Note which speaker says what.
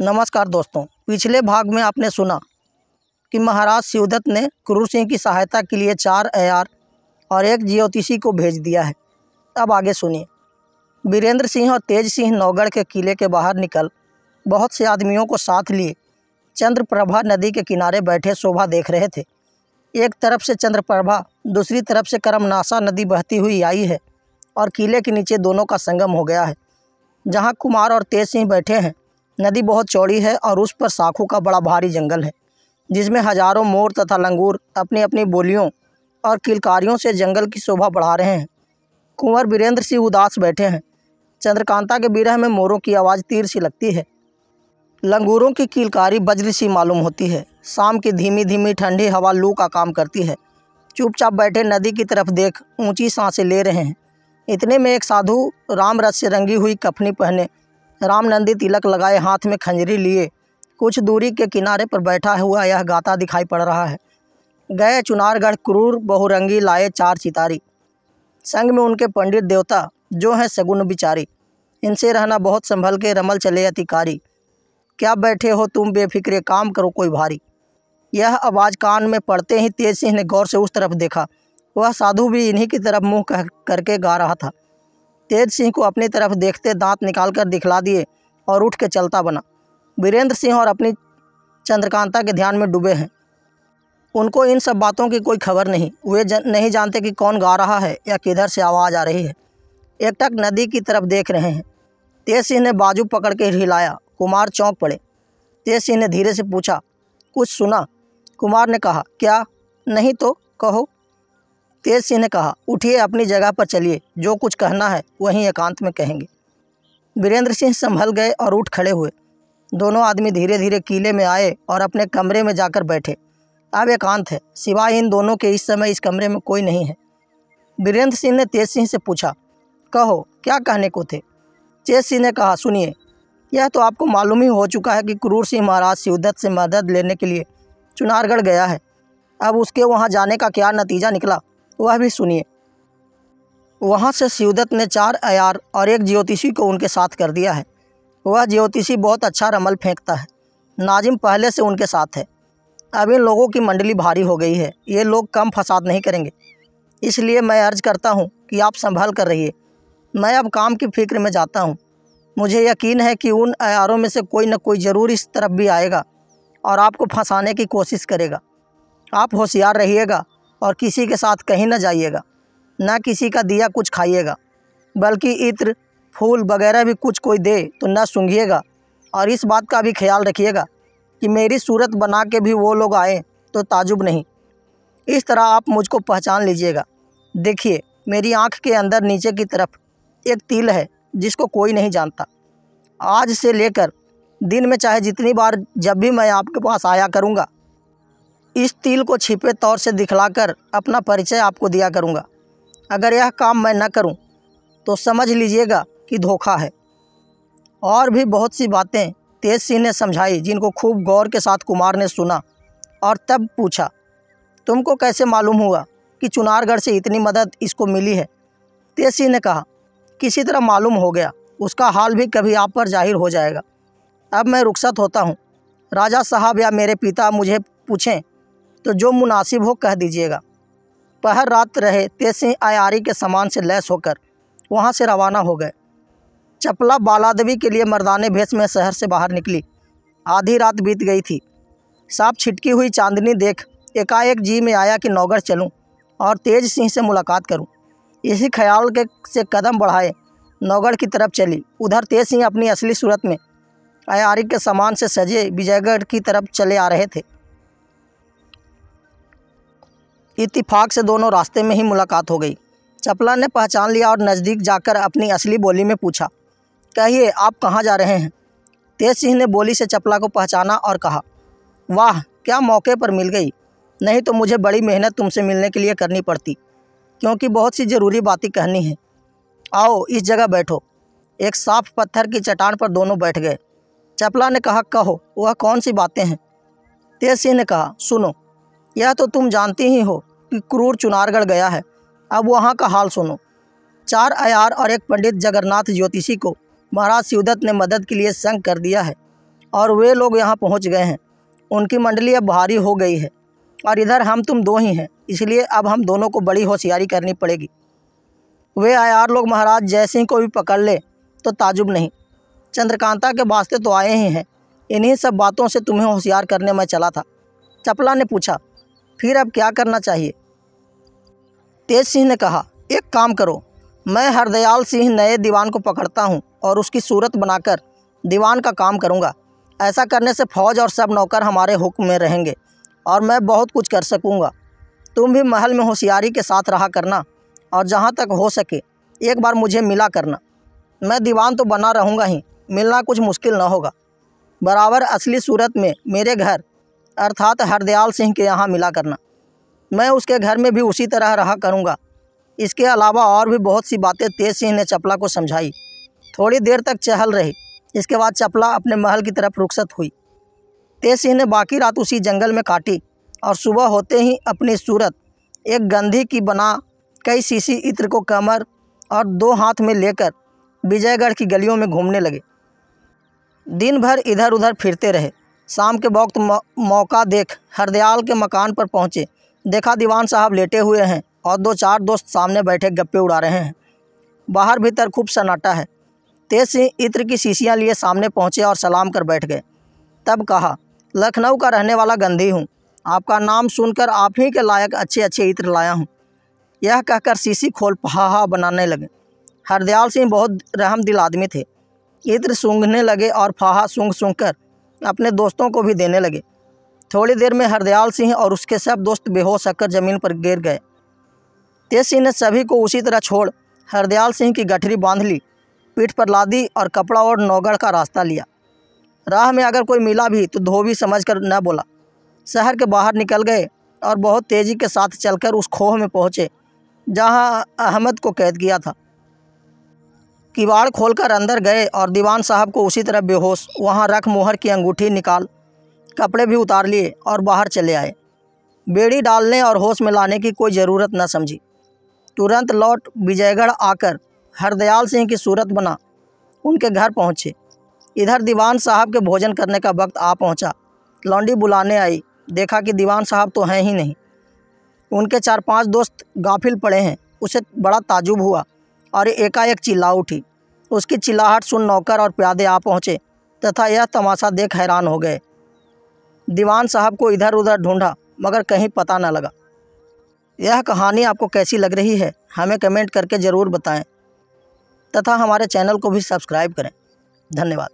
Speaker 1: नमस्कार दोस्तों, पिछले भाग में आपने सुना कि महाराज शिवदत्त ने क्रूर सिंह की सहायता के लिए 4 अय्यार और 1 ज्योतिषी को भेज दिया है। अब आगे सुनिए। वीरेंद्र सिंह और तेज सिंह नौगढ़ के किले के बाहर निकल बहुत से आदमियों को साथ लिए चंद्रप्रभा नदी के किनारे बैठे शोभा देख रहे थे। एक तरफ से चंद्रप्रभा, दूसरी तरफ से करमनासा नदी बहती हुई आई है और किले के नीचे दोनों का संगम हो गया है। जहाँ कुमार और तेज सिंह बैठे हैं, नदी बहुत चौड़ी है और उस पर शाखों का बड़ा भारी जंगल है, जिसमें हजारों मोर तथा लंगूर अपनी अपनी बोलियों और किलकारियों से जंगल की शोभा बढ़ा रहे हैं। कुंवर वीरेंद्र सिंह उदास बैठे हैं। चंद्रकांता के विरह में मोरों की आवाज़ तीर सी लगती है, लंगूरों की किलकारी वज्र सी मालूम होती है। शाम की धीमी धीमी ठंडी हवा लू का काम करती है। चुपचाप बैठे नदी की तरफ देख ऊंची सांसें ले रहे हैं। इतने में एक साधु राम रस से रंगी हुई कफनी पहने, रामनंदी तिलक लगाए, हाथ में खंजरी लिए, कुछ दूरी के किनारे पर बैठा हुआ यह गाता दिखाई पड़ रहा है। गए चुनारगढ़ क्रूर बहुरंगी लाए 4 चितारी, संग में उनके पंडित देवता जो हैं सगुन बिचारी। इनसे रहना बहुत संभल के, रमल चले अतिकारी। क्या बैठे हो तुम बेफिक्रे, काम करो कोई भारी। यह आवाज़ कान में पड़ते ही तेज सिंह ने गौर से उस तरफ देखा। वह साधु भी इन्हीं की तरफ मुँह करके गा रहा था। तेज सिंह को अपनी तरफ देखते दांत निकालकर दिखला दिए और उठ के चलता बना। वीरेंद्र सिंह और अपनी चंद्रकांता के ध्यान में डूबे हैं। उनको इन सब बातों की कोई खबर नहीं। वे नहीं जानते कि कौन गा रहा है या किधर से आवाज़ आ रही है। एकटक नदी की तरफ देख रहे हैं। तेज सिंह ने बाजू पकड़ के हिलाया। कुमार चौंक पड़े। तेज सिंह ने धीरे से पूछा, कुछ सुना? कुमार ने कहा, क्या नहीं तो कहो। तेज सिंह ने कहा, उठिए, अपनी जगह पर चलिए, जो कुछ कहना है वहीं एकांत में कहेंगे। वीरेंद्र सिंह संभल गए और उठ खड़े हुए। दोनों आदमी धीरे धीरे किले में आए और अपने कमरे में जाकर बैठे। अब एकांत है, सिवाय इन दोनों के इस समय इस कमरे में कोई नहीं है। वीरेंद्र सिंह ने तेज सिंह से पूछा, कहो, क्या कहने को थे? तेज सिंह ने कहा, सुनिए, यह तो आपको मालूम ही हो चुका है कि क्रूर सिंह महाराज शिवदत्त से मदद लेने के लिए चुनारगढ़ गया है। अब उसके वहाँ जाने का क्या नतीजा निकला, वह भी सुनिए। वहाँ से शिवदत्त ने 4 अय्यार और 1 ज्योतिषी को उनके साथ कर दिया है। वह ज्योतिषी बहुत अच्छा रमल फेंकता है। नाजिम पहले से उनके साथ है। अब इन लोगों की मंडली भारी हो गई है। ये लोग कम फसाद नहीं करेंगे। इसलिए मैं अर्ज करता हूँ कि आप संभल कर रहिए। मैं अब काम की फिक्र में जाता हूँ। मुझे यकीन है कि उन अय्यारों में से कोई न कोई ज़रूर इस तरफ भी आएगा और आपको फंसाने की कोशिश करेगा। आप होशियार रहिएगा और किसी के साथ कहीं न जाइएगा, ना किसी का दिया कुछ खाइएगा, बल्कि इत्र फूल वगैरह भी कुछ कोई दे तो न सूंघिएगा। और इस बात का भी ख्याल रखिएगा कि मेरी सूरत बना के भी वो लोग आए तो ताजुब नहीं। इस तरह आप मुझको पहचान लीजिएगा। देखिए, मेरी आँख के अंदर नीचे की तरफ एक तिल है जिसको कोई नहीं जानता। आज से लेकर दिन में चाहे जितनी बार जब भी मैं आपके पास आया करूँगा, इस तिल को छिपे तौर से दिखलाकर अपना परिचय आपको दिया करूँगा। अगर यह काम मैं न करूँ तो समझ लीजिएगा कि धोखा है। और भी बहुत सी बातें तेज सिंह ने समझाई, जिनको खूब गौर के साथ कुमार ने सुना और तब पूछा, तुमको कैसे मालूम हुआ कि चुनारगढ़ से इतनी मदद इसको मिली है? तेज सिंह ने कहा, किसी तरह मालूम हो गया। उसका हाल भी कभी आप पर जाहिर हो जाएगा। अब मैं रुखसत होता हूँ। राजा साहब या मेरे पिता मुझे पूछें तो जो मुनासिब हो कह दीजिएगा। पहर रात रहे तेज सिंह अयारी के सामान से लैस होकर वहाँ से रवाना हो गए। चपला बालादवी के लिए मर्दाने भेष में शहर से बाहर निकली। आधी रात बीत गई थी। साफ छिटकी हुई चांदनी देख एकाएक जी में आया कि नौगढ़ चलूं और तेज सिंह से मुलाकात करूं। इसी ख्याल के से कदम बढ़ाए नौगढ़ की तरफ चली। उधर तेज सिंह अपनी असली सूरत में अयारी के सामान से सजे विजयगढ़ की तरफ चले आ रहे थे। इत्तिफाक से दोनों रास्ते में ही मुलाकात हो गई। चपला ने पहचान लिया और नज़दीक जाकर अपनी असली बोली में पूछा, कहिए, आप कहाँ जा रहे हैं? तेज सिंह ने बोली से चपला को पहचाना और कहा, वाह, क्या मौके पर मिल गई। नहीं तो मुझे बड़ी मेहनत तुमसे मिलने के लिए करनी पड़ती, क्योंकि बहुत सी ज़रूरी बातें कहनी हैं। आओ, इस जगह बैठो। एक साफ पत्थर की चट्टान पर दोनों बैठ गए। चपला ने कहा, कहो, वह कौन सी बातें हैं? तेज सिंह ने कहा, सुनो, यह तो तुम जानती ही हो कि क्रूर चुनारगढ़ गया है। अब वहाँ का हाल सुनो। 4 अय्यार और 1 पंडित जगन्नाथ ज्योतिषी को महाराज शिवदत्त ने मदद के लिए संग कर दिया है। और वे लोग यहाँ पहुँच गए हैं। उनकी मंडली अब भारी हो गई है और इधर हम तुम दो ही हैं, इसलिए अब हम दोनों को बड़ी होशियारी करनी पड़ेगी। वे आयार लोग महाराज जय सिंह को भी पकड़ ले तो ताजुब नहीं। चंद्रकांता के वास्ते तो आए ही हैं। इन्हीं सब बातों से तुम्हें होशियार करने मैं चला था। चपला ने पूछा, फिर अब क्या करना चाहिए? तेज सिंह ने कहा, एक काम करो, मैं हरदयाल सिंह नए दीवान को पकड़ता हूँ और उसकी सूरत बनाकर दीवान का काम करूँगा। ऐसा करने से फौज और सब नौकर हमारे हुक्म में रहेंगे और मैं बहुत कुछ कर सकूँगा। तुम भी महल में होशियारी के साथ रहा करना और जहाँ तक हो सके एक बार मुझे मिला करना। मैं दीवान तो बना रहूँगा ही, मिलना कुछ मुश्किल न होगा। बराबर असली सूरत में मेरे घर अर्थात हरदयाल सिंह के यहाँ मिला करना। मैं उसके घर में भी उसी तरह रहा करूँगा। इसके अलावा और भी बहुत सी बातें तेज सिंह ने चपला को समझाई। थोड़ी देर तक चहल रही। इसके बाद चपला अपने महल की तरफ रुखसत हुई। तेज सिंह ने बाकी रात उसी जंगल में काटी और सुबह होते ही अपनी सूरत एक गंधी की बना कई सीसी इत्र को कमर और 2 हाथ में लेकर विजयगढ़ की गलियों में घूमने लगे। दिन भर इधर उधर फिरते रहे। शाम के वक्त मौका देख हरदयाल के मकान पर पहुँचे। देखा दीवान साहब लेटे हुए हैं और 2-4 दोस्त सामने बैठे गप्पे उड़ा रहे हैं। बाहर भीतर खूब सन्नाटा है। तेज सिंह इत्र की शीशियाँ लिए सामने पहुँचे और सलाम कर बैठ गए। तब कहा, लखनऊ का रहने वाला गंधी हूँ। आपका नाम सुनकर आप ही के लायक अच्छे अच्छे इत्र लाया हूँ। यह कहकर शीशी खोल फाहा बनाने लगे। हरदयाल सिंह बहुत रहमदिल आदमी थे। इत्र सूंघने लगे और फाहा सूंघ सूंघ कर अपने दोस्तों को भी देने लगे। थोड़ी देर में हरदयाल सिंह और उसके सब दोस्त बेहोश होकर ज़मीन पर गिर गए। तेज सिंह ने सभी को उसी तरह छोड़ हरदयाल सिंह की गठरी बांध ली, पीठ पर लादी और कपड़ा और नौगढ़ का रास्ता लिया। राह में अगर कोई मिला भी तो धोबी समझकर न बोला। शहर के बाहर निकल गए और बहुत तेज़ी के साथ चलकर उस खोह में पहुँचे जहाँ अहमद को कैद किया था। किवाड़ खोलकर अंदर गए और दीवान साहब को उसी तरह बेहोश वहाँ रख मोहर की अंगूठी निकाल कपड़े भी उतार लिए और बाहर चले आए। बेड़ी डालने और होश में लाने की कोई ज़रूरत न समझी। तुरंत लौट विजयगढ़ आकर हरदयाल सिंह की सूरत बना उनके घर पहुँचे। इधर दीवान साहब के भोजन करने का वक्त आ पहुँचा। लौंडी बुलाने आई। देखा कि दीवान साहब तो हैं ही नहीं। उनके 4-5 दोस्त गाफिल पड़े हैं। उसे बड़ा ताजुब हुआ और एकाएक चिल्ला उठी। उसकी चिल्लाहट सुन नौकर और प्यादे आ पहुँचे तथा यह तमाशा देख हैरान हो गए। दीवान साहब को इधर उधर ढूंढा मगर कहीं पता न लगा। यह कहानी आपको कैसी लग रही है हमें कमेंट करके ज़रूर बताएं तथा हमारे चैनल को भी सब्सक्राइब करें। धन्यवाद।